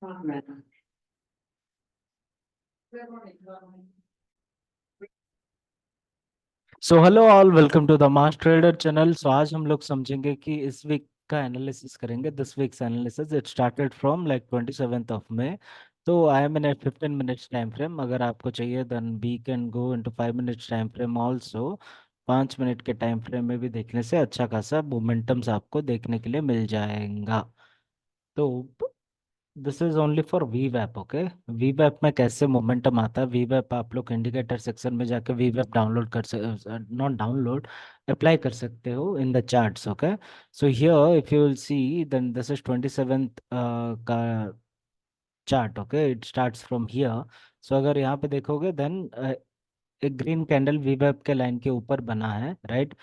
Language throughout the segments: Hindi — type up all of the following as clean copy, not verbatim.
So hello all, welcome to the mass trader channel. So आज हम लोग समझेंगे कि इस वीक का एनालिसिस करेंगे। This week's analysis it started from like 27th of May। तो I am in a 15 minutes time frame. अगर आपको चाहिए then we can go into 5 minutes time frame also. 5 minute के टाइम फ्रेम में भी देखने से अच्छा खासा मोमेंटम्स आपको देखने के लिए मिल जाएगा। तो दिस इज ओनली फॉर वी वैप। ओके, वी वैप में कैसे मोमेंटम आता है? वी वैप आप लोग इंडिकेटर सेक्शन में जाके वी वैप डाउनलोड कर नॉट डाउनलोड, अप्लाई कर सकते हो in the charts. Okay, so here if you will see then this is 27th का chart. Okay, it starts from here. So अगर यहाँ पे देखोगे देन एक ग्रीन कैंडल वी वैप के लाइन के ऊपर बना है, राइट?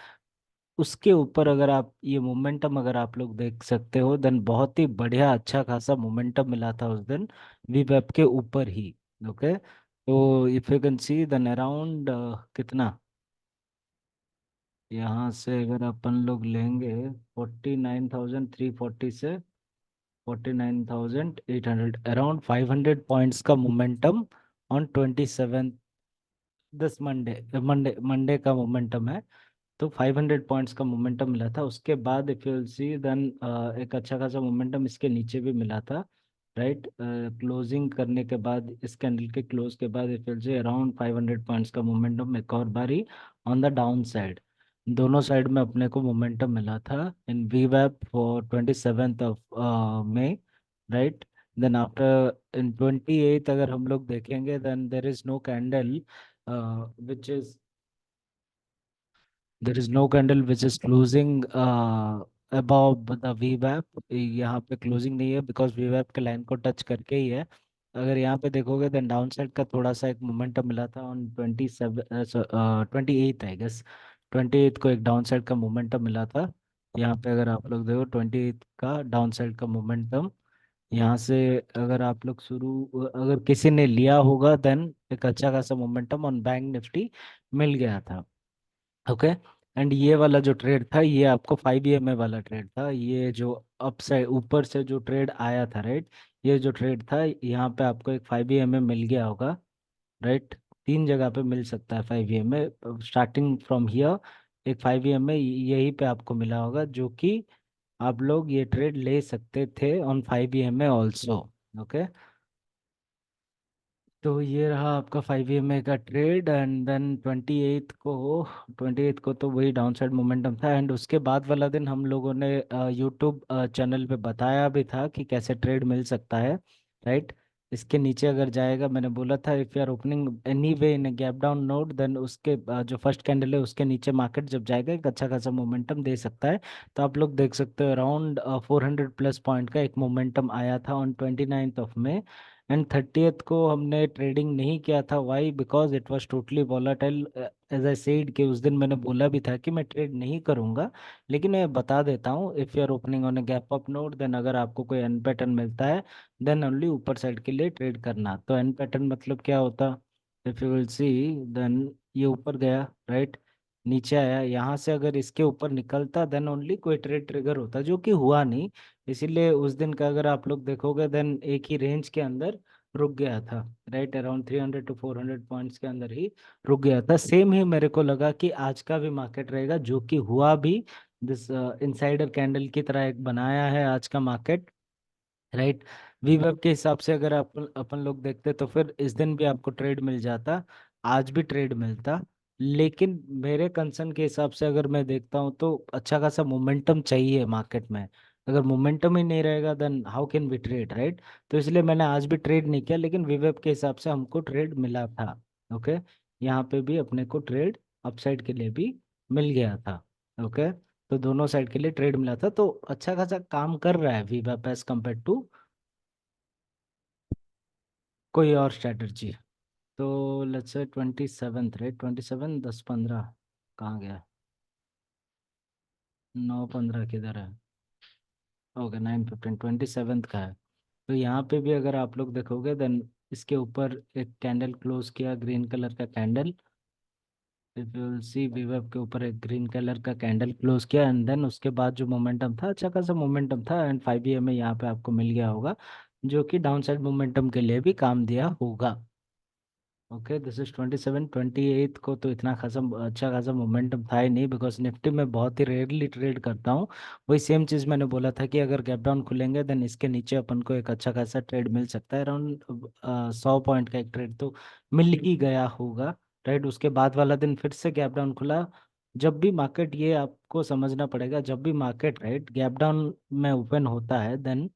उसके ऊपर अगर आप ये मोमेंटम अगर आप लोग देख सकते हो देन बहुत ही बढ़िया अच्छा खासा मोमेंटम मिला था उस दिन वी वेब के ऊपर ही। ओके, तो if you can see then around कितना, यहाँ से अगर अपन लोग लेंगे 49,340 से 49,800, अराउंड 500 पॉइंट्स का momentum on 27 this Monday. Monday Monday का मोमेंटम है। तो 500 पॉइंट्स का मोमेंटम मिला था। उसके बाद इफ यू सी देन एक अच्छा खासा मोमेंटम इसके नीचे भी मिला था, राइट? क्लोजिंग करने के बाद इस कैंडल के क्लोज के बाद if you see around 500 points का मोमेंटम एक और बारी ऑन द डाउन साइड। दोनों साइड में अपने को मोमेंटम मिला था इन वी वैप for 27th of May, right? Then after in 28 अगर हम लोग देखेंगे then there is no candle which is there is no candle which is closing above the VWAP। यहाँ पे क्लोजिंग नहीं है बिकॉज VWAP के लाइन को टच करके ही है। अगर यहाँ पे देखोगे देन डाउन साइड का थोड़ा सा एक मोमेंटम मिला था ऑन 28 आई गेस। 28 को एक डाउन साइड का मोमेंटम मिला था। यहाँ पे अगर आप लोग देखो 28 का डाउन साइड का मोमेंटम, यहाँ से अगर आप लोग शुरू अगर किसी ने लिया होगा देन एक अच्छा खासा मोमेंटम ऑन बैंक निफ्टी मिल गया था। ओके, एंड ये वाला जो ट्रेड था ये आपको 5 EMA वाला ट्रेड था। ये जो अप साइड ऊपर से जो ट्रेड आया था, राइट? ये जो ट्रेड था यहाँ पे आपको एक 5 EMA मिल गया होगा, राइट? तीन जगह पे मिल सकता है 5 EMA। स्टार्टिंग फ्रॉम हियर एक 5 EMA यहीं पे आपको मिला होगा, जो कि आप लोग ये ट्रेड ले सकते थे ऑन 5 EMA ऑल्सो। ओके, तो ये रहा आपका 5 EMA का ट्रेड। एंड देन 28 को तो वही डाउन साइड मोमेंटम था। एंड उसके बाद वाला दिन हम लोगों ने यूट्यूब चैनल पे बताया भी था कि कैसे ट्रेड मिल सकता है, राइट? इसके नीचे अगर जाएगा, मैंने बोला था if you are opening any way in gap down note then उसके जो फर्स्ट कैंडल है उसके नीचे मार्केट जब जाएगा एक अच्छा खासा मोमेंटम दे सकता है। तो आप लोग देख सकते हो अराउंड 400 प्लस पॉइंट का एक मोमेंटम आया था on 29th of May। And 30th को हमने ट्रेडिंग नहीं किया था। Why? Because it was totally volatile. As I said कि उस दिन मैंने बोला भी था कि मैं ट्रेड नहीं करूंगा, लेकिन मैं बता देता हूँ if you are opening on a gap up note then अगर आपको कोई एन पैटर्न मिलता है देन ओनली ऊपर साइड के लिए ट्रेड करना। तो एन पैटर्न मतलब क्या होता? If you will see then ये ऊपर गया, राइट? नीचे आया, यहाँ से अगर इसके ऊपर निकलता देन ओनली कोई ट्रेड ट्रिगर होता, जो कि हुआ नहीं। इसीलिए उस दिन का अगर आप लोग देखोगे देन एक ही रेंज के अंदर रुक गया था, राइट? अराउंड 300 to 400 पॉइंट्स के अंदर ही रुक गया था। सेम ही मेरे को लगा कि आज का भी मार्केट रहेगा, जो कि हुआ भी। दिस इनसाइडर कैंडल की तरह एक बनाया है आज का मार्केट, राइट? वीवेब के हिसाब से अगर अपन अपन लोग देखते तो फिर इस दिन भी आपको ट्रेड मिल जाता, आज भी ट्रेड मिलता। लेकिन मेरे कंसर्न के हिसाब से अगर मैं देखता हूँ तो अच्छा खासा मोमेंटम चाहिए मार्केट में। अगर मोमेंटम ही नहीं रहेगा then how can we trade, right? तो इसलिए मैंने आज भी ट्रेड नहीं किया, लेकिन वीवेब के हिसाब से हमको ट्रेड मिला था। ओके, यहाँ पे भी अपने को ट्रेड अपसाइड के लिए भी मिल गया था। ओके, तो दोनों साइड के लिए ट्रेड मिला था। तो अच्छा खासा काम कर रहा है वीवेब एज कम्पेयर टू कोई और स्ट्रेटजी। तो लेट्स से 27th, राइट? 27 10 15 कहाँ गया? 9 15 किधर है? ओके, 9 15 27th का है। तो यहाँ पे भी अगर आप लोग देखोगे देन इसके ऊपर एक कैंडल क्लोज किया, ग्रीन कलर का candle. If you will see वीवेब के ऊपर एक ग्रीन कलर का कैंडल क्लोज किया एंड देन उसके बाद जो मोमेंटम था अच्छा खासा मोमेंटम था एंड 5 EMA यहाँ पे आपको मिल गया होगा। जो कि डाउन साइड मोमेंटम के लिए भी काम दिया होगा। ओके, दिस इज 27, 28 को तो इतना खासा अच्छा खासा मोमेंटम था ही नहीं, बिकॉज निफ्टी में बहुत ही रेयरली ट्रेड करता हूँ। वही सेम चीज़ मैंने बोला था कि अगर गैप डाउन खुलेंगे देन इसके नीचे अपन को एक अच्छा खासा ट्रेड मिल सकता है, अराउंड 100 पॉइंट का एक ट्रेड तो मिल ही गया होगा। राइट, उसके बाद वाला दिन फिर से गैप डाउन खुला। जब भी मार्केट, ये आपको समझना पड़ेगा, जब भी मार्केट राइट गैप डाउन में ओपन होता है then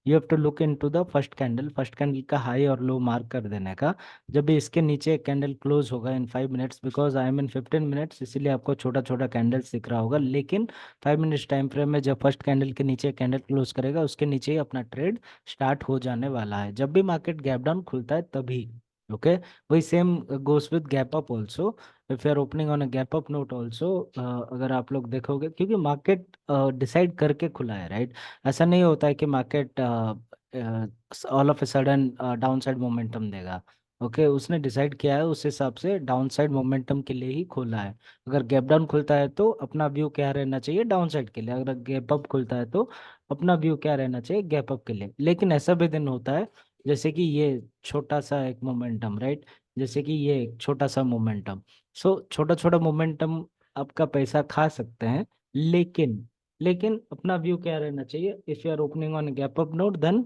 you have to look into the first candle का हाई और लो मार्क कर देने का। जब भी इसके नीचे कैंडल क्लोज होगा इन 5 minutes, because I am in 15 minutes, इसीलिए आपको छोटा छोटा कैंडल दिख रहा होगा, लेकिन 5 मिनट्स टाइम फ्रेम में जब फर्स्ट कैंडल के नीचे कैंडल क्लोज करेगा उसके नीचे ही अपना ट्रेड स्टार्ट हो जाने वाला है, जब भी मार्केट गैप डाउन खुलता है तभी। ओके, वही same goes with gap up also. If you are opening on a gap up note also, अगर आप लोग देखोगे, क्योंकि मार्केट डिसाइड करके खुला है राइट। ऐसा नहीं होता है कि market all of a sudden down side momentum देगा। ओके, उसने डिसाइड किया है, उस हिसाब से डाउन साइड मोमेंटम के लिए ही खोला है। अगर गैप डाउन खुलता है तो अपना व्यू क्या रहना चाहिए, डाउन साइड के लिए। अगर गैप अप खुलता है तो अपना व्यू क्या रहना चाहिए, गैप अप के लिए। लेकिन ऐसा भी दिन होता है जैसे कि ये छोटा सा एक मोमेंटम राइट, जैसे कि ये एक छोटा सा मोमेंटम। सो छोटा छोटा मोमेंटम आपका पैसा खा सकते हैं, लेकिन अपना व्यू क्या रहना चाहिए, if you are opening on gap up note then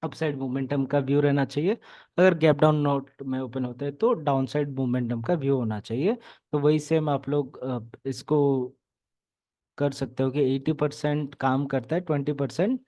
upside momentum का व्यू रहना चाहिए। अगर गैप डाउन नोट में ओपन होता है तो डाउन साइड मोमेंटम का व्यू होना चाहिए। तो वही सेम आप लोग इसको कर सकते हो कि 80% काम करता है, 20%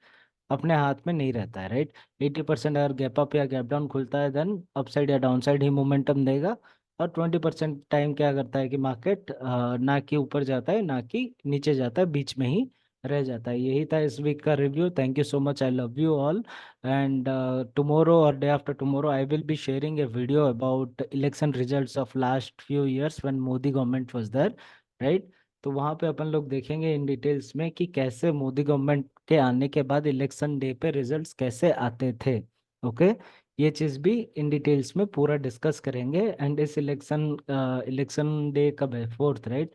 अपने हाथ में नहीं रहता है राइट। 80% अगर गैप अप या गैप डाउन खुलता है देन अपसाइड या डाउन साइड ही मोमेंटम देगा। और 20% टाइम क्या करता है कि मार्केट ना कि ऊपर जाता है ना कि नीचे जाता है, बीच में ही रह जाता है। यही था इस वीक का review. Thank you so much, I love you all. And tomorrow और day after tomorrow I will be sharing a video about election results of last few years when Modi government was there right. तो वहां पे अपन लोग देखेंगे इन डिटेल्स में कि कैसे मोदी गवर्नमेंट के आने के बाद इलेक्शन डे पे रिजल्ट्स कैसे आते थे। ओके, ये चीज भी इन डिटेल्स में पूरा डिस्कस करेंगे। एंड इस इलेक्शन डे कब है, फोर्थ राइट।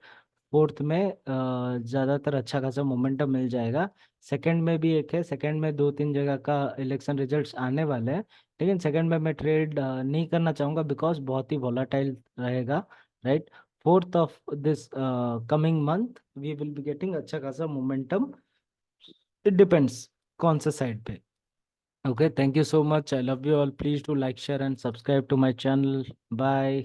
फोर्थ में ज्यादातर अच्छा खासा मोमेंटम मिल जाएगा। सेकंड में भी एक है, सेकंड में दो तीन जगह का इलेक्शन रिजल्ट्स आने वाले हैं, लेकिन सेकंड में मैं ट्रेड नहीं करना चाहूंगा बिकॉज बहुत ही वॉलाटाइल रहेगा right. Fourth of this coming month we will be getting अच्छा खासा मोमेंटम। इट डिपेंड्स कौन सा साइड पे। Okay, thank you so much, I love you all, please to like share and subscribe to my channel. Bye.